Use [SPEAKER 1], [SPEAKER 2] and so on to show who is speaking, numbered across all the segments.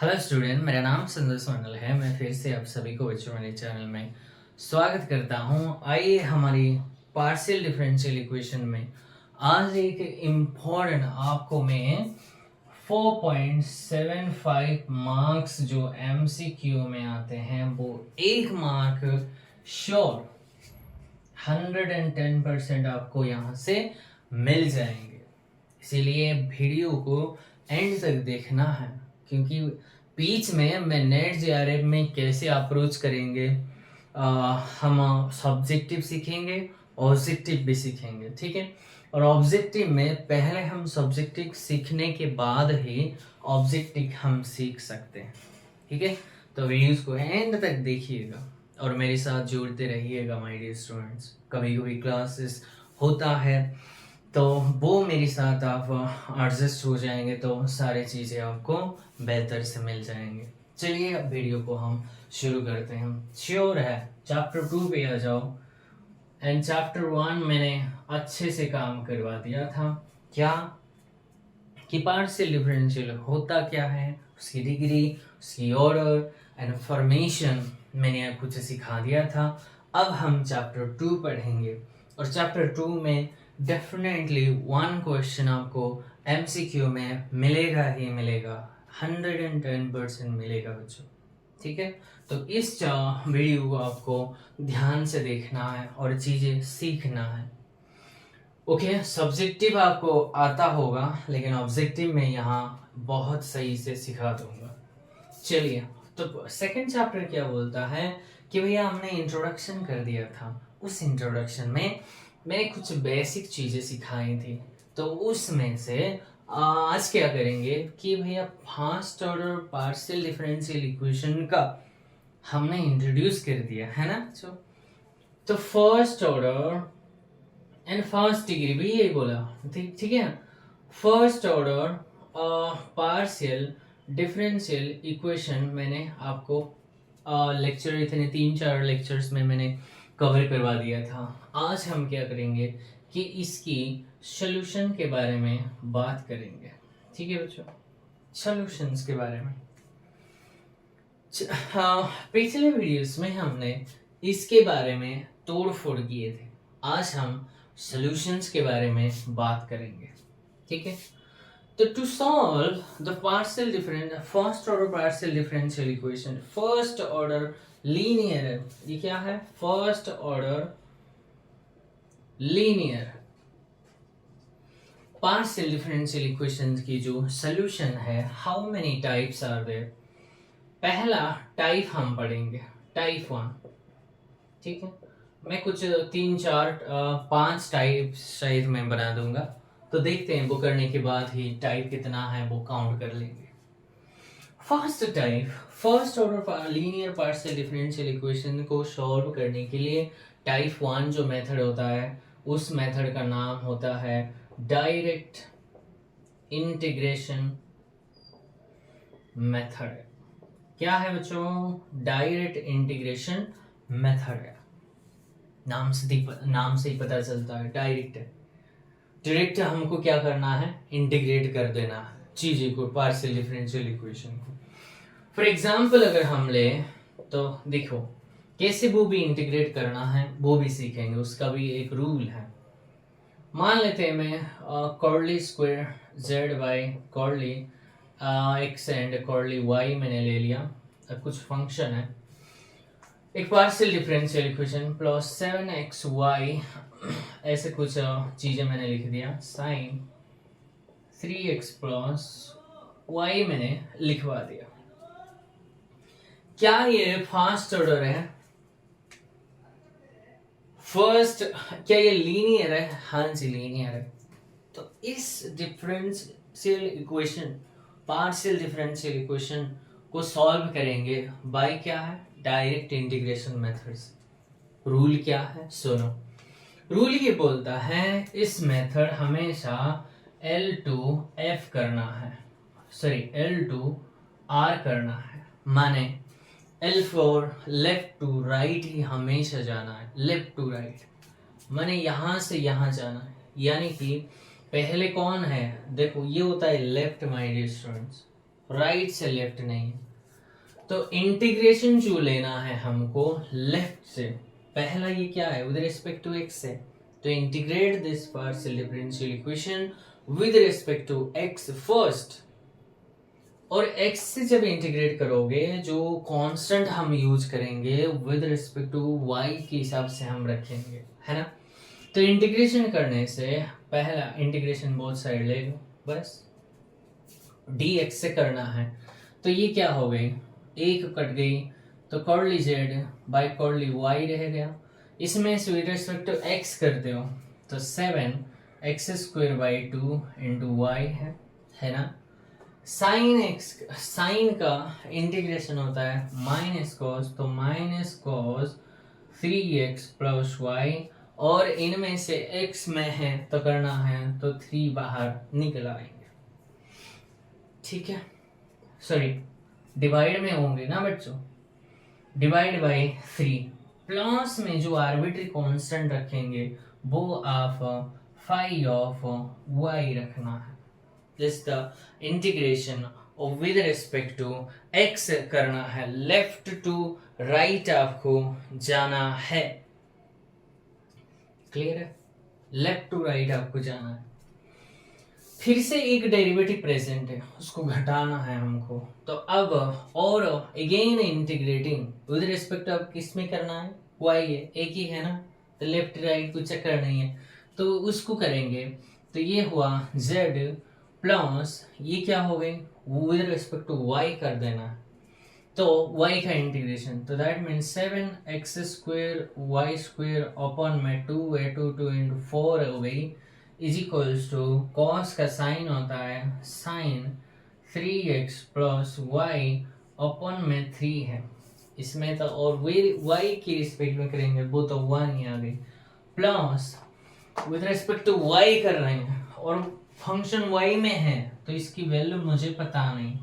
[SPEAKER 1] Hello student, मेरा नाम संदेश मंडल है। मैं फिर से आप सभी को बच्चों मेरे चैनल में स्वागत करता हूं। आइए हमारी पार्शियल डिफरेंशियल इक्वेशन में आज एक इम्पोर्टेंट आपको मैं 4.75 मार्क्स जो एमसीक्यू में आते हैं वो 1 मार्क श्योर 110% आपको यहाँ से मिल जाएंगे। इसीलिए वीडियो को एंड तक देखना है, क्योंकि बीच में मैं नेट जेआरएफ में कैसे अप्रोच करेंगे, हम सब्जेक्टिव सीखेंगे, ऑब्जेक्टिव भी सीखेंगे, ठीक है। और ऑब्जेक्टिव में पहले हम सब्जेक्टिव सीखने के बाद ही ऑब्जेक्टिव हम सीख सकते हैं, ठीक है। तो वीडियोस को एंड तक देखिएगा और मेरे साथ जुड़ते रहिएगा माय डियर स्टूडेंट्स। कभी कभी क्लासेस होता है तो वो मेरे साथ आप एडजस्ट हो जाएंगे तो सारी चीज़ें आपको बेहतर से मिल जाएंगे। चलिए अब वीडियो को हम शुरू करते हैं। श्योर है चैप्टर 2 पे आ जाओ। एंड चैप्टर 1 मैंने अच्छे से काम करवा दिया था। क्या कि पार्शियल डिफरेंशियल होता क्या है, उसकी डिग्री, उसकी ऑर्डर एंड फॉर्मेशन मैंने कुछ सिखा दिया था। अब हम चैप्टर 2 पढ़ेंगे और चैप्टर 2 में डेफिनेटली 1 क्वेश्चन आपको एमसीक्यू में मिलेगा ही मिलेगा, 110% मिलेगा बच्चों, ठीक है। तो इस वीडियो को आपको ध्यान से देखना है और चीज़ें सीखना है। ओके, सब्जेक्टिव आपको आता होगा लेकिन ऑब्जेक्टिव में यहाँ बहुत सही से सिखा दूंगा। चलिए, तो सेकंड चैप्टर क्या बोलता है कि भैया हमने इंट्रोडक्शन कर दिया था। उस इंट्रोडक्शन में मैंने कुछ बेसिक चीज़ें सिखाई थी, तो उसमें से आज क्या करेंगे कि भैया first order partial differential equation का हमने इंट्रोड्यूस कर दिया है ना। तो first order and first degree भी यही बोला, ठीक है। First order partial differential equation मैंने आपको लेक्चर इतने 3-4 लेक्चर्स में मैंने कवर करवा दिया था। आज हम क्या करेंगे कि इसकी सॉल्यूशन के बारे में बात करेंगे, ठीक है बच्चों। सॉल्यूशंस के बारे में पिछले वीडियोस में हमने इसके बारे में तोड़ फोड़ किए थे। आज हम सॉल्यूशंस के बारे में बात करेंगे, ठीक है। तो to solve the first order partial differential equation, first order linear, ये क्या है, first order linear partial differential equation की जो सॉल्यूशन है, how many types are there. पहला टाइप हम पढ़ेंगे टाइप 1, ठीक है। मैं कुछ 3-4-5 टाइप शायद मैं बना दूंगा, तो देखते हैं वो करने के बाद ही टाइप कितना है वो काउंट कर लेंगे। First type, first order linear partial differential equation को सॉल्व करने के लिए टाइप 1 जो मेथड होता है उस मेथड का नाम होता है डायरेक्ट इंटीग्रेशन मेथड। क्या है बच्चों, डायरेक्ट इंटीग्रेशन मेथड है। नाम से ही पता चलता है डायरेक्ट है। डायरेक्ट हमको क्या करना है, इंटीग्रेट कर देना है चीजें को, पार्शियल डिफरेंशियल इक्वेशन को। फॉर एग्जांपल अगर हम ले तो देखो कैसे वो भी इंटीग्रेट करना है वो भी सीखेंगे, उसका भी एक रूल है। मान लेते हैं मैं curly square Z by curly X and curly Y मैंने ले लिया। कुछ फंक्शन है, एक partial differential equation plus 7xy ऐसे कुछ चीजें मैंने लिख दिया, साइन 3x प्लस y मैंने लिखवा दिया। क्या ये फर्स्ट ऑर्डर है, फर्स्ट, क्या ये लीनियर है? हाँ जी लीनियर है। तो इस differential equation, partial differential equation को सॉल्व करेंगे बाय क्या है, डायरेक्ट इंटीग्रेशन मेथड्स। रूल क्या है सुनो, रूल ये बोलता है इस मेथड हमेशा L2F करना है, सॉरी L2R करना है, माने L4 लेफ्ट टू राइट ही हमेशा जाना है, लेफ्ट टू राइट माने यहां से यहां जाना है। यानी कि पहले कौन है, देखो ये होता है left my dear students, right से लेफ्ट नहीं। तो इंटीग्रेशन जो लेना है हमको लेफ्ट से, पहला ये क्या है विद रिस्पेक्ट टू एक्स है, तो integrate this partial differential equation with respect to X first. और x से जब इंटीग्रेट करोगे जो कांस्टेंट हम यूज करेंगे विद रिस्पेक्ट टू y के हिसाब से हम रखेंगे, है ना। तो इंटीग्रेशन करने से पहला इंटीग्रेशन बोथ साइड ले लो, बस dx से करना है। तो ये क्या हो गई, एक कट गई तो curly Z by curly Y रह गया। इसमें विद रिस्पेक्ट टू x करते हो तो 7x² बाई 2 इंटू वाई है ना। साइन का इंटीग्रेशन होता है माइनस कॉस, तो minus cos 3x plus Y, और इनमें से x में है तो करना है तो 3 बाहर निकल आएंगे, ठीक है। सॉरी डिवाइड में होंगे ना बच्चों, डिवाइड बाय 3 प्लस में जो आर्बिट्री कांस्टेंट रखेंगे वो आप फाई ऑफ y रखना है। दिस द इंटीग्रेशन और विद रिस्पेक्ट टू x करना है, लेफ्ट टू राइट आपको जाना है, क्लियर है, लेफ्ट टू राइट आपको जाना है। फिर से एक डेरिवेटिव प्रेजेंट है उसको घटाना है हमको, तो अब और again integrating with respect to अब किस में करना है, y है, एक ही है ना, तो लेफ्ट राइट कुछ चक्कर नहीं है, तो उसको करेंगे। तो ये हुआ z प्लस ये क्या हो गई विद रिस्पेक्ट टू y कर देना है, तो y का इंटीग्रेशन, तो that means 7x² y² upon में 2 इंटू 4 हो गई इज इक्वल्स टू कॉस का साइन होता है sign 3x plus Y upon में 3 है इसमें, तो और y की रिस्पेक्ट में करेंगे वो तो 1 ही आ गई, plus with respect to y कर रहे हैं और फंक्शन y में है तो इसकी वैल्यू मुझे पता नहीं,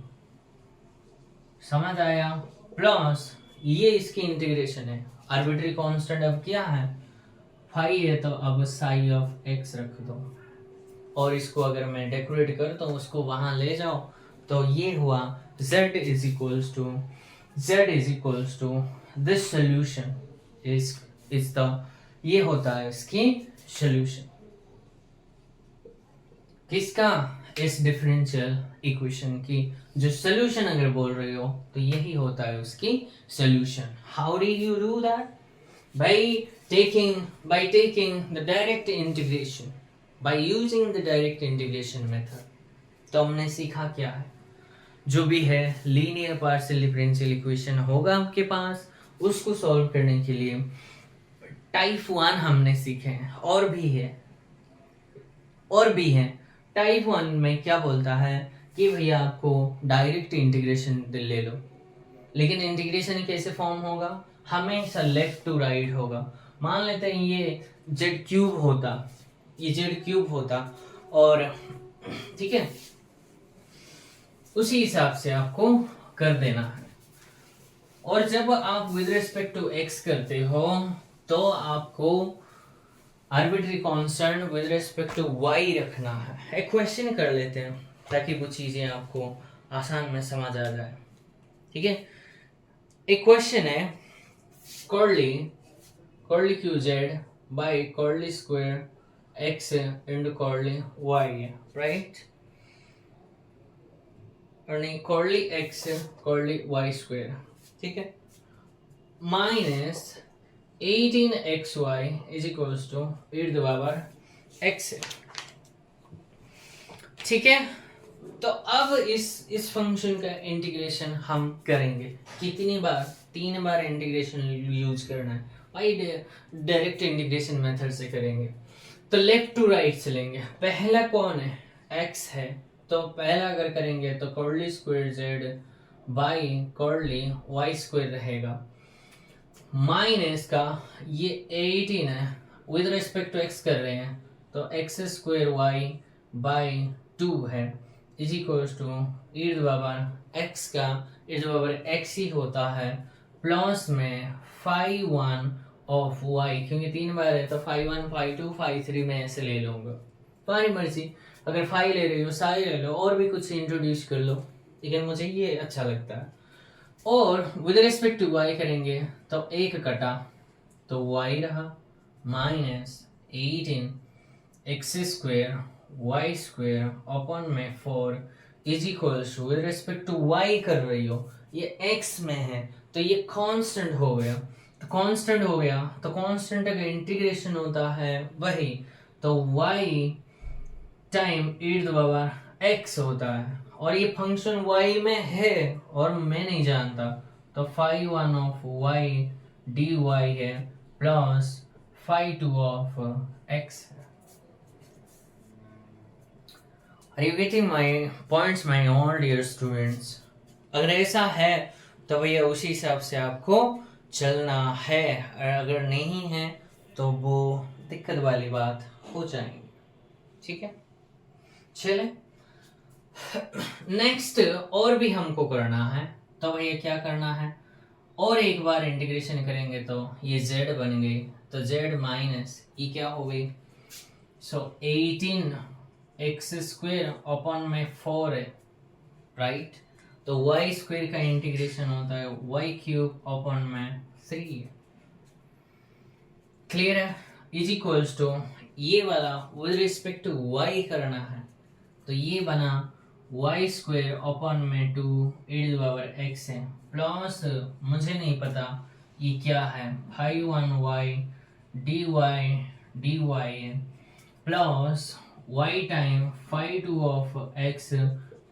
[SPEAKER 1] समझ आया। प्लस ये इसकी इंटीग्रेशन है, आर्बिट्री कांस्टेंट अब क्या है फाई है, तो अब साई ऑफ x रख दो, और इसको अगर मैं डेकोरेट कर तो उसको वहां ले जाओ, तो ये हुआ z is equals to this solution is the, ये होता है इसकी सोल्यूशन किसका, इस डिफरेंशियल इक्वेशन की जो सोल्यूशन अगर बोल रहे हो तो यही होता है उसकी solution. How did you do that, by taking the direct integration, by using the direct integration method. तो हमने सीखा क्या है, जो भी है लीनियर पार्शियल डिफरेंशियल इक्वेशन होगा आपके पास, उसको सॉल्व करने के लिए टाइप 1 हमने सीखे हैं, और भी है। टाइप 1 में क्या बोलता है कि भैया आपको डायरेक्ट इंटीग्रेशन ले लो, लेकिन इंटीग्रेशन कैसे फॉर्म होगा, हमेशा लेफ्ट टू राइट होगा। मान लेते हैं ये जेड क्यूब होता और ठीक है, उसी हिसाब से आपको कर देना है। और जब आप विद रिस्पेक्ट टू एक्स करते हो तो आपको arbitrary constant with respect to Y रखना है। एक क्वेश्चन कर लेते हैं ताकि वो चीजें आपको आसान में समझ आ जाए, ठीक है। एक क्वेश्चन है curly Q Z by curly square X into curly Y, right, और नहीं curly X curly Y square, ठीक है, minus 18xy is equals to e⁻x, ठीक है। तो अब इस फंक्शन का इंटीग्रेशन हम करेंगे कितनी बार, 3 बार इंटीग्रेशन यूज करना है भाई, डायरेक्ट इंटीग्रेशन मेथड से करेंगे। तो लेफ्ट टू राइट चलेंगे, पहला कौन है x है, तो पहला अगर करेंगे तो curly square z by curly Y square रहेगा, माइनस का ये 18 है विद रिस्पेक्ट टू x कर रहे हैं तो x² y बाई 2 है इज इक्वल्स टू e⁻x का e⁻x ही होता है, प्लस में phi 1 ऑफ y, क्योंकि 3 बार है तो phi 1 phi 2 phi 3 में ऐसे ले लूंगा, तुम्हारी मर्जी, अगर phi ले रही हो साई ले लो, और भी कुछ इंट्रोड्यूस कर लो, लेकिन मुझे ये अच्छा लगता है। और विद रिस्पेक्ट टू y करेंगे तो एक कटा तो y रहा माइनस 18x² y² अपॉन में 4 is equals to, with respect to y कर रही हो, ये x में है तो ये कांस्टेंट हो गया, तो कांस्टेंट हो गया तो कांस्टेंट का इंटीग्रेशन होता है वही, तो y टाइम e⁻x होता है, और ये फंक्शन y में है और मैं नहीं जानता, तो phi 1 ऑफ y dy है प्लस phi 2 ऑफ x है। Are you getting my points, my all dear students? अगर ऐसा है तो भैया उसी हिसाब से आपको चलना है, और अगर नहीं है तो वो दिक्कत वाली बात हो जाएगी। ठीक है, चले नेक्स्ट और भी हमको करना है, तो भैया क्या करना है, और एक बार इंटीग्रेशन करेंगे तो ये z बन गई, तो z माइनस ये क्या हो गई, सो 18x² अपॉन में 4 है राइट, तो y² का इंटीग्रेशन होता है y³ अपॉन में 3 है। क्लियर है, इज इक्वल्स टू ये वाला विद रिस्पेक्ट टू y करना है, तो ये बना y² अपॉन में 2e⁻x है प्लस मुझे नहीं पता ये क्या है phi 1y dy है plus y time phi 2 of x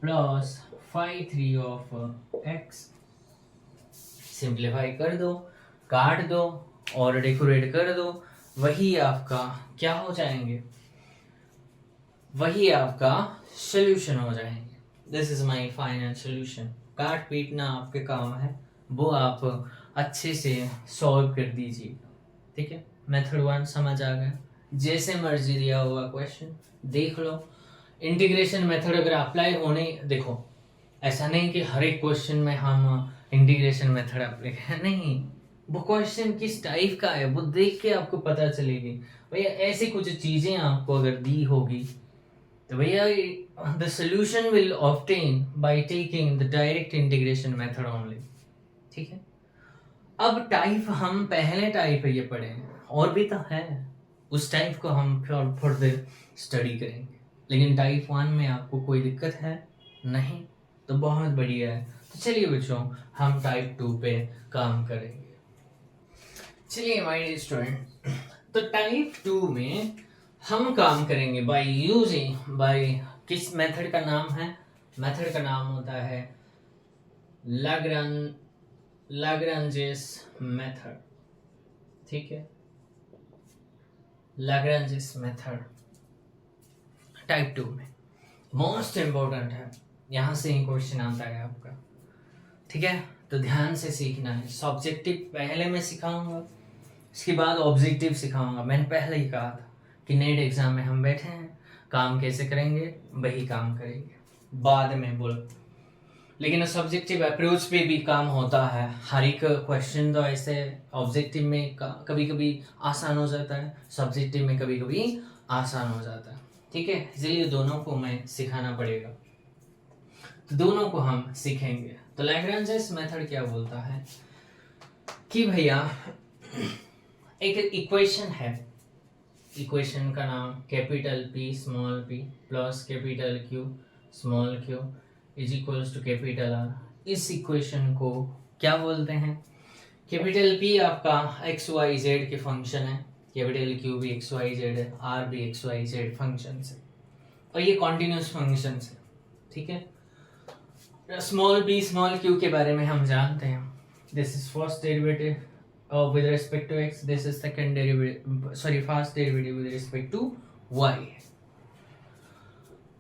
[SPEAKER 1] plus phi 3 of x। Simplify कर दो, काट दो और डेकोरेट कर दो, वही आपका क्या हो जाएंगे, वही आपका सोल्यूशन हो जाएंगे। This is my final solution. काट पीटना आपके काम है, वो आप अच्छे से सॉल्व कर दीजिए। ठीक है, मेथड 1 समझ आ गया, जैसे मर्जी दिया हुआ क्वेश्चन देख लो। इंटीग्रेशन मेथड अगर अप्लाई होने, देखो ऐसा नहीं कि हर एक क्वेश्चन में हम इंटीग्रेशन मेथड अप्लाई नहीं, वो क्वेश्चन किस टाइप का है वो देख के आपको पता चलेगी। भैया ऐसी कुछ चीजें आपको अगर दी होगी तो भैया the solution will obtain by taking the direct integration method only. ठीक है, अब टाइप हम पहले टाइप ये पढ़े हैं, और भी तो है, उस टाइप को हम फर्दर स्टडी करेंगे, लेकिन टाइप 1 में आपको कोई दिक्कत है नहीं, तो बहुत बढ़िया है। तो चलिए बच्चों हम टाइप 2 पे काम करेंगे। चलिए माय डियर स्टूडेंट, तो टाइप 2 में हम काम करेंगे बाय किस मेथड का नाम है, मेथड का नाम होता है लाग्रांजेस मेथड। ठीक है, लाग्रांजेस मेथड टाइप 2 में मोस्ट इंपॉर्टेंट है, यहां से ही क्वेश्चन आता है आपका। ठीक है, तो ध्यान से सीखना है। सब्जेक्टिव पहले मैं सिखाऊंगा, इसके बाद ऑब्जेक्टिव सिखाऊंगा। मैंने पहले ही कहा था कि नेट एग्जाम में हम बैठे हैं, काम कैसे करेंगे वही काम करेंगे, बाद में बोलो। लेकिन सब्जेक्टिव अप्रोच पे भी काम होता है। हर एक क्वेश्चन तो ऐसे ऑब्जेक्टिव में कभी कभी आसान हो जाता है, सब्जेक्टिव में कभी कभी आसान हो जाता है। ठीक है, इसलिए दोनों को मैं सिखाना पड़ेगा, तो दोनों को हम सीखेंगे। तो लैग्रेंजेस मेथड क्या बोलता है कि भैया एक इक्वेशन है, इक्वेशन का नाम capital P small p plus capital Q small q is equals to capital R। इस इक्वेशन को क्या बोलते हैं, कैपिटल P आपका x y z के फंक्शन है, कैपिटल Q भी x y z है, R भी x y z फंक्शन है, और ये कॉन्टिन्यूस फंक्शन है। ठीक है, स्मॉल p स्मॉल q के बारे में हम जानते हैं, this is first derivative with respect to x, this is second derivative, sorry first derivative with respect to y,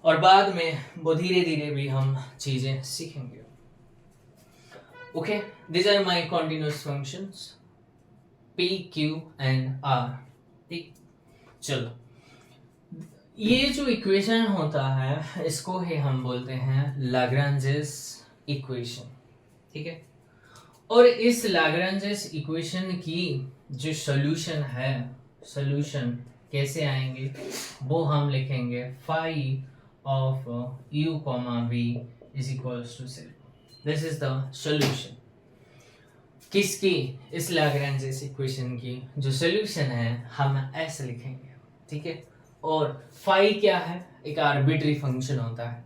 [SPEAKER 1] और बाद में वो धीरे धीरे भी हम चीजें सीखेंगे। Okay, these are my continuous functions p q and r। ठीक, चलो ये जो इक्वेशन होता है इसको ही हम बोलते हैं लाग्रांजेस इक्वेशन। ठीक है, और इस लाग्रांजेस इक्वेशन की जो सॉल्यूशन है, सॉल्यूशन कैसे आएंगे वो हम लिखेंगे phi of u, v is equals to 0। This is the solution किसकी, इस लाग्रांज इक्वेशन की जो सोल्यूशन है हम ऐसे लिखेंगे, ठीक है। और फाई क्या है, एक आर्बिट्री फंक्शन होता है।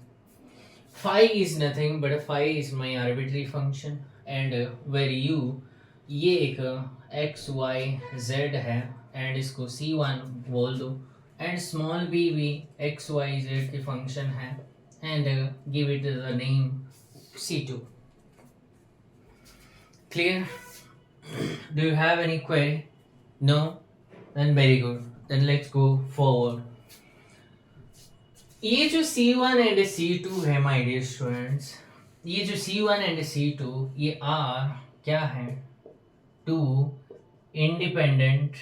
[SPEAKER 1] Phi is nothing but phi is my arbitrary function and where you, ये एक एक्स वाई जेड है एंड इसको C1 बोल दो एंड स्मॉल b भी एक्स वाई जेड की फंक्शन है and give it the name C2। Clear? Do you have any query? No? Then very good. Then let's go forward. ये जो C1 and C2 है my dear students, ये जो C1 and C2 ये are क्या है, to independent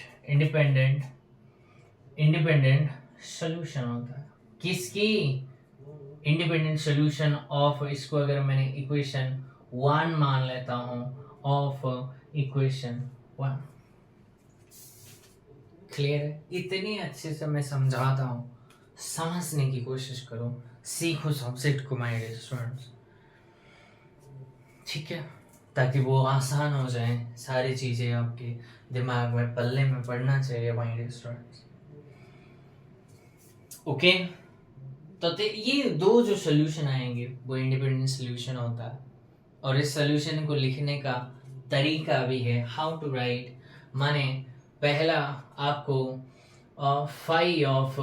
[SPEAKER 1] solution होता है। किसकी? इंडिपेंडेंट सोल्यूशन ऑफ, इसको अगर मैंने इक्वेशन 1 मान लेता हूं, ऑफ इक्वेशन 1। क्लियर है? इतनी अच्छे से मैं समझाता हूं, समझने की कोशिश करो, सीखो सब्जेक्ट को माय डियर स्टूडेंट्स, ठीक है, ताकि वो आसान हो जाए, सारी चीजें आपके दिमाग में पल्ले में पड़ना चाहिए माय डियर स्टूडेंट्स। ओके, तो ये दो जो सोल्यूशन आएंगे वो इंडिपेंडेंट सोल्यूशन होता है और इस सोल्यूशन को लिखने का तरीका भी है, हाउ टू राइट। माने पहला आपको phi of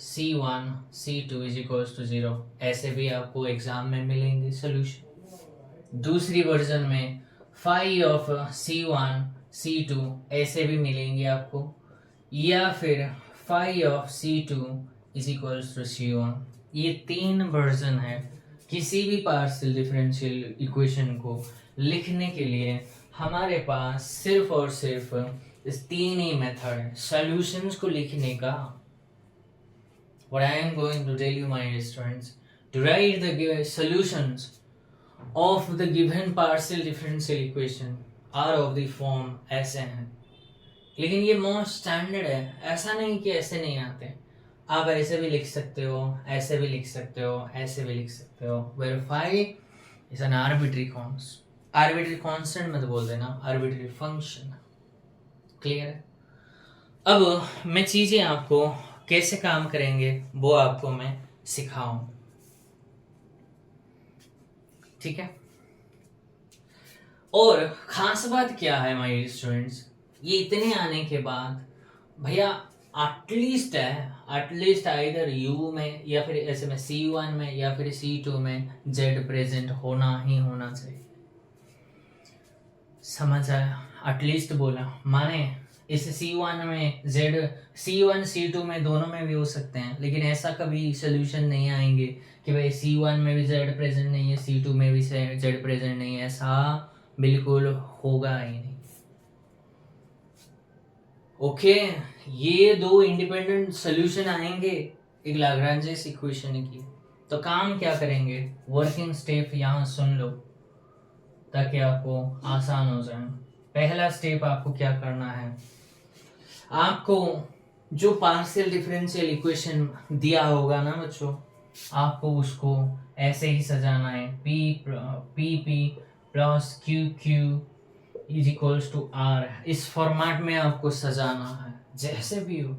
[SPEAKER 1] C1 C2 is equals to 0, ऐसे भी आपको एग्जाम में मिलेंगे सोल्यूशन। दूसरी वर्जन में फाई ऑफ C1 C2 ऐसे भी मिलेंगे आपको, या फिर phi of C2 is equals to C1। ये 3 वर्जन है किसी भी पार्शियल डिफरेंशियल इक्वेशन को लिखने के लिए। हमारे पास सिर्फ और सिर्फ इस 3 ही मेथड है सॉल्यूशंस को लिखने का। What I am going to tell you my students, to write the solutions of the given partial differential equation are of the form ऐसे हैं, लेकिन ये मोस्ट स्टैंडर्ड है, ऐसा नहीं कि ऐसे नहीं आते। आप ऐसे भी लिख सकते हो, ऐसे भी लिख सकते हो, ऐसे भी लिख सकते हो। Verify is an arbitrary constant मत बोल देना, आर्बिट्री फंक्शन। क्लियर है? अब मैं चीजें आपको कैसे काम करेंगे वो आपको मैं सिखाऊं, ठीक है। और खास बात क्या है माय स्टूडेंट्स, ये इतने आने के बाद भैया एटलीस्ट आइदर यू में या फिर ऐसे में C1 में या फिर C2 में Z प्रेजेंट होना ही होना चाहिए। समझ आया? एटलीस्ट बोला माने इस C1 में Z, C1 C2 में दोनों में भी हो सकते हैं, लेकिन ऐसा कभी सोल्यूशन नहीं आएंगे कि भाई C1 में भी Z प्रेजेंट नहीं है, C2 में भी Z प्रेजेंट नहीं है, ऐसा बिल्कुल होगा ही नहीं। ओके, ये 2 इंडिपेंडेंट सोल्यूशन आएंगे एक लाग्रांज इक्वेशन की। तो काम क्या करेंगे, वर्किंग स्टेप यहाँ सुन लो ताकि आपको आसान हो जाए। पहला स्टेप आपको क्या करना है, आपको जो पार्शियल डिफरेंशियल इक्वेशन दिया होगा ना बच्चों, आपको उसको ऐसे ही सजाना है, P plus Q is equals to R। इस फॉर्मेट में आपको सजाना है जैसे भी हो।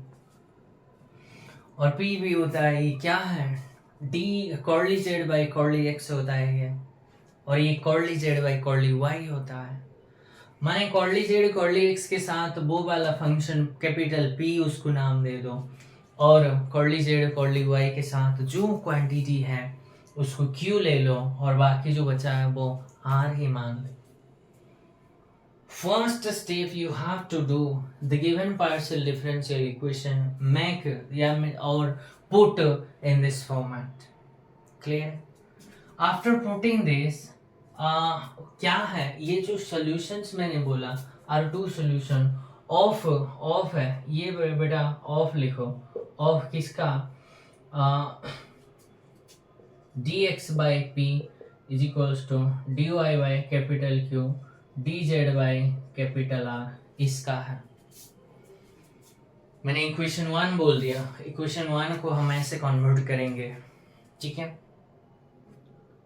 [SPEAKER 1] और P भी होता है, ये क्या है, D curly Z by curly X होता है ये, और ये curly Z by curly Y होता है। माने कर्ली Z कर्ली X के साथ वो वाला फंक्शन कैपिटल P उसको नाम दे दो, और कर्ली Z कर्ली Y के साथ जो क्वांटिटी है उसको Q ले लो, और बाकी जो बचा है वो R ही मान लो। First step you have to do the given partial differential equation make or put in this format. Clear? After putting this, क्या है ये जो solutions मैंने बोला are 2 solution ऑफ है, ये बेटा ऑफ लिखो, ऑफ किसका, dx by p is equals to dy by capital Q dz by capital R, इसका है। मैंने इक्वेशन 1 बोल दिया, इक्वेशन 1 को हम ऐसे कन्वर्ट करेंगे, ठीक है।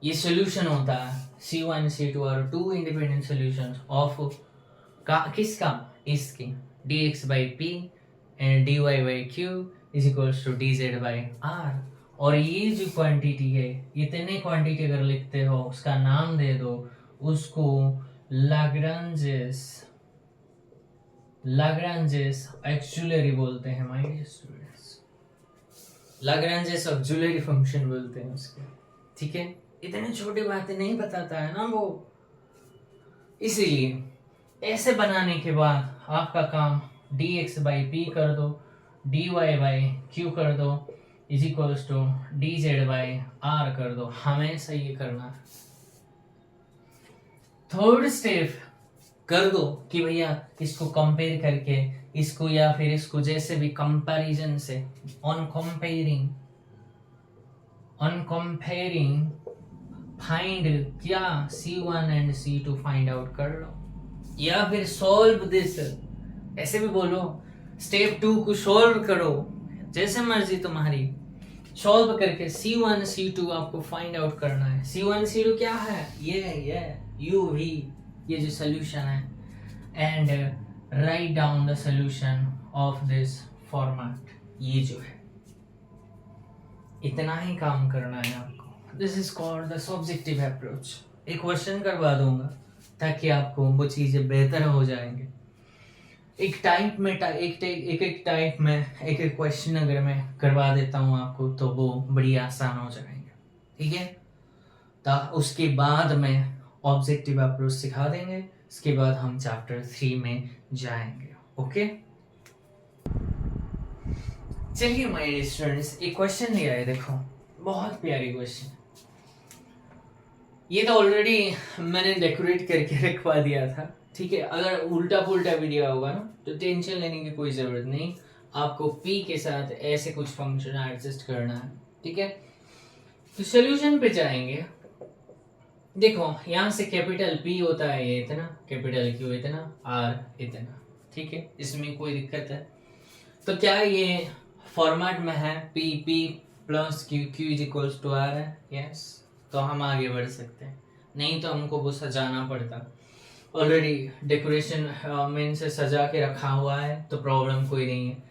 [SPEAKER 1] ये सोल्यूशन होता है C1 C2 और 2 इंडिपेंडेंट सोल्यूशन ऑफ का किसका, इसके dx by p and dy by q is equals to dz by r। और ये जो क्वांटिटी है, इतने क्वांटिटी अगर लिखते हो उसका नाम दे दो, उसको लाग्रांजेस ऑक्सिलरी बोलते हैं my dear students. Lagrange's auxiliary function बोलते हैं उसके, ठीक है। इतने छोटी बातें नहीं बताता है ना वो, इसीलिए ऐसे बनाने के बाद आपका काम dx by p कर दो, dy by q कर दो is equals to dz by r कर दो, हमेशा ये करना है। थर्ड स्टेप कर दो कि भैया इसको कंपेयर करके इसको या फिर इसको जैसे भी कंपैरिजन से ऑन कंपेयरिंग फाइंड क्या C1 and C2 find out कर लो, या फिर सॉल्व दिस, ऐसे भी बोलो स्टेप 2 को सॉल्व करो, जैसे मर्जी तुम्हारी। सॉल्व करके C1 C2 आपको फाइंड आउट करना है। C1 C2 क्या है, ये U V, ये जो सोल्यूशन है, and write down the solution of this format, ये जो है इतना ही काम करना है आपको। This is called the subjective approach. एक क्वेश्चन करवा दूंगा ताकि आपको वो चीजें बेहतर हो जाएंगे। एक टाइप में एक क्वेश्चन अगर मैं करवा देता हूँ आपको तो वो बड़ी आसान हो जाएंगे, ठीक है। तो उसके बाद में ऑब्जेक्टिव अप्रोच सिखा देंगे, इसके बाद हम चैप्टर 3 में जाएंगे, ओके। चलिए माय स्टूडेंट्स, एक क्वेश्चन लिया है, देखो बहुत प्यारी क्वेश्चन। ये तो ऑलरेडी मैंने डेकोरेट करके रखवा दिया था, ठीक है। अगर उल्टा पुल्टा वीडियो होगा ना तो टेंशन लेने की कोई जरूरत नहीं, आपको p के साथ ऐसे कुछ फंक्शन एडजस्ट करना है, ठीक है। तो सोल्यूशन पे जाएंगे। देखो यहाँ से कैपिटल P होता है ये इतना, कैपिटल Q इतना, R इतना, ठीक है, इसमें कोई दिक्कत है। तो क्या ये फॉर्मेट में है P plus Q is equals to R है, यस, तो हम आगे बढ़ सकते हैं। नहीं तो हमको वो सजाना पड़ता, ऑलरेडी डेकोरेशन में से सजा के रखा हुआ है तो प्रॉब्लम कोई नहीं है।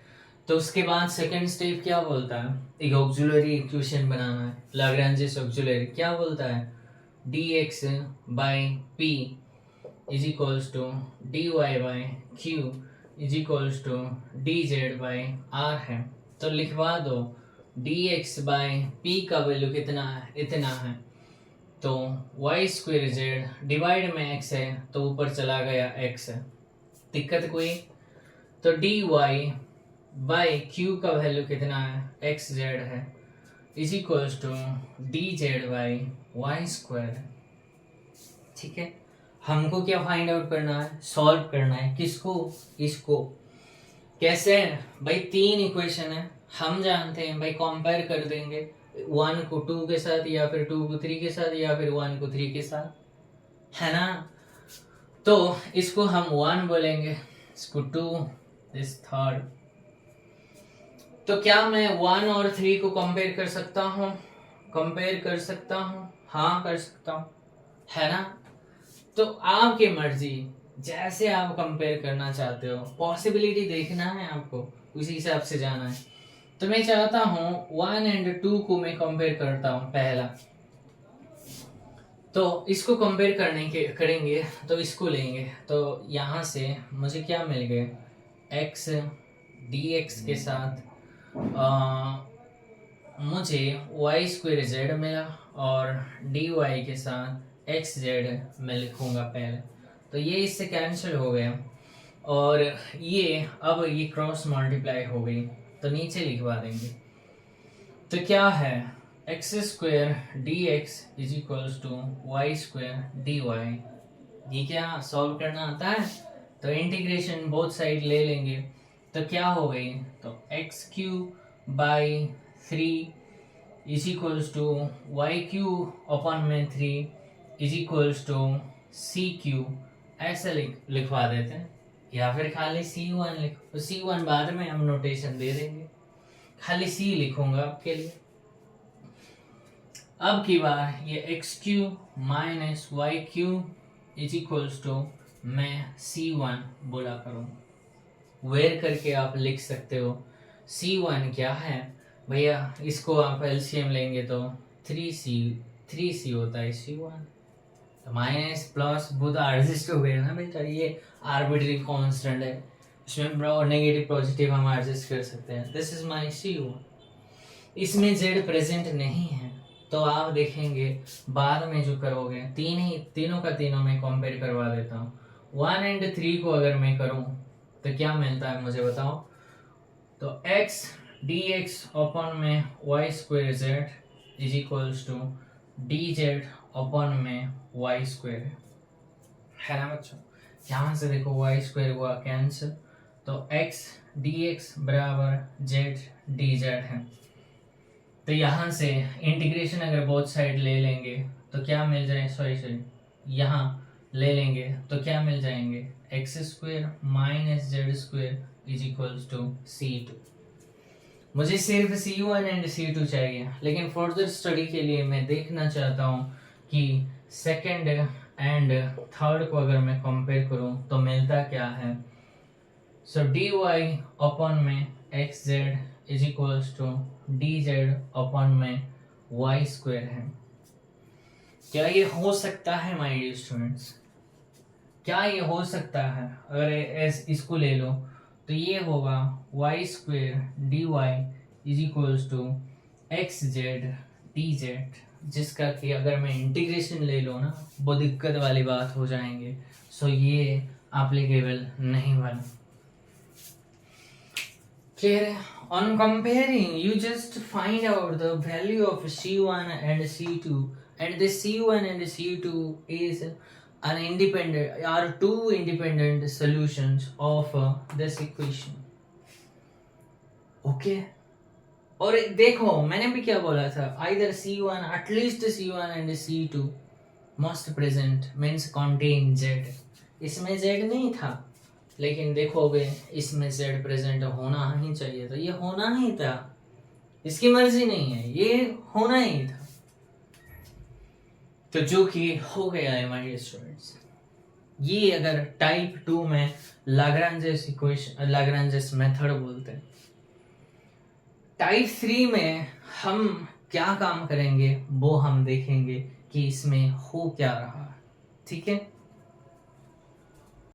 [SPEAKER 1] तो उसके बाद सेकंड स्टेप क्या बोलता है, एक ऑक्सिलरी इक्वेशन बनाना है, लाग्रांजेस ऑक्सिलरी। क्या बोलता है, dx by p is equals to dy by q is equals to dz by r है। तो लिखवा दो dx by p का वैल्यू कितना है, इतना है, तो y स्क्वायर z डिवाइड में x है तो ऊपर चला गया x है, दिक्कत कोई। तो dy by q का वैल्यू कितना है, xz है, is equals to dz by y square, ठीक है। हमको क्या फाइंड आउट करना है, सॉल्व करना है, किसको, इसको। कैसे भाई, 3 इक्वेशन है, हम जानते हैं भाई, कंपेयर कर देंगे 1 को 2 के साथ या फिर 2 को 3 के साथ या फिर 1 को 3 के साथ, है ना। तो इसको हम 1 बोलेंगे, इसको 2, दिस थर्ड। तो क्या मैं 1 और 3 को कंपेयर कर सकता हूँ, हाँ कर सकता हूँ, है ना। तो आपकी मर्जी, जैसे आप कंपेयर करना चाहते हो, पॉसिबिलिटी देखना है आपको, उसी हिसाब से जाना है। तो मैं चाहता हूँ 1 एंड 2 को मैं कंपेयर करता हूँ पहला। तो इसको कंपेयर करेंगे तो इसको लेंगे, तो यहाँ से मुझे क्या मिल गए, x dx के साथ मुझे y स्क्वायर z मिला, और dy के साथ xz मैं लिखूंगा पहले, तो ये इससे कैंसिल हो गया, और ये अब ये क्रॉस मल्टीप्लाई हो गई, तो नीचे लिखवा देंगे। तो क्या है, x square d x is equals to y square d y. ये क्या सॉल्व करना आता है, तो इंटीग्रेशन बोथ साइड ले लेंगे, तो क्या हो गई, तो x q by 3 is equals to y q upon में 3 is equals to c q, ऐसे लिखवा देते हैं, या फिर खाली C1 लिखो, C1 बाद में हम नोटेशन दे देंगे, खाली C लिखूंगा आपके लिए। अब की बार ये x q minus y q is equals to मैं C1 बोला करूँ, वेर करके आप लिख सकते हो। C1 क्या है भैया, इसको आप एलसीएम लेंगे तो 3C होता है C1, तो माइनस प्लस वो तो एडजस्ट हो गया ना बेटा, ये आर्बिट्री कांस्टेंट है, इसमें नेगेटिव पॉजिटिव हम एडजस्ट कर सकते हैं। This is my C1। इसमें z प्रेजेंट नहीं है, तो आप देखेंगे बाद में जो करोगे, तीनों का तीनों में कंपेयर करवा देता हूँ। 1 और 3 को अगर मैं करूँ तो क्या मिलता है मुझे बताओ। तो x dx अपॉन में y square z is equals to d z upon में वाई स्क्वायर है ना बच्चों। यहाँ से देखो वाई स्क्वायर हुआ कैंसिल, तो x dx बराबर जेड डी जेड है। तो यहाँ से इंटीग्रेशन अगर बोथ साइड ले लेंगे तो क्या मिल जाए, सॉरी यहाँ ले लेंगे तो क्या मिल जाएंगे, x square minus z square is equals to C2। मुझे सिर्फ C1 एंड C2 चाहिए, लेकिन फर्दर स्टडी के लिए मैं देखना चाहता हूँ कि सेकंड एंड थर्ड को अगर मैं कंपेयर करूँ तो मिलता क्या है। सो dy अपॉन में x z is equals to d z upon में वाई स्क्वायर है। क्या ये हो सकता है माय डियर स्टूडेंट्स, क्या ये हो सकता है। अगर इसको ले लो तो ये होगा y square d y is equals to x z d z, जिसका कि अगर मैं इंटीग्रेशन ले लो ना वो दिक्कत वाली बात हो जाएंगे, सो ये एप्लीकेबल नहीं बना। Clear? On comparing, you just find out the value of C1 and C2, and this C1 and C2 is an independent, are two independent solutions of this equation. Okay? और देखो मैंने भी क्या बोला था, either C1, at least C1 and C2 must present means contain Z। इसमें Z नहीं था, लेकिन देखोगे इसमें z प्रेजेंट होना ही चाहिए, तो ये होना ही था, इसकी मर्जी नहीं है, ये होना ही था, तो जो कि हो गया है माय डियर स्टूडेंट्स। ये अगर टाइप 2 में लाग्रांजेस इक्वेशन, लाग्रांजेस मेथड बोलते हैं। टाइप 3 में हम क्या काम करेंगे वो हम देखेंगे कि इसमें हो क्या रहा है, ठीक है।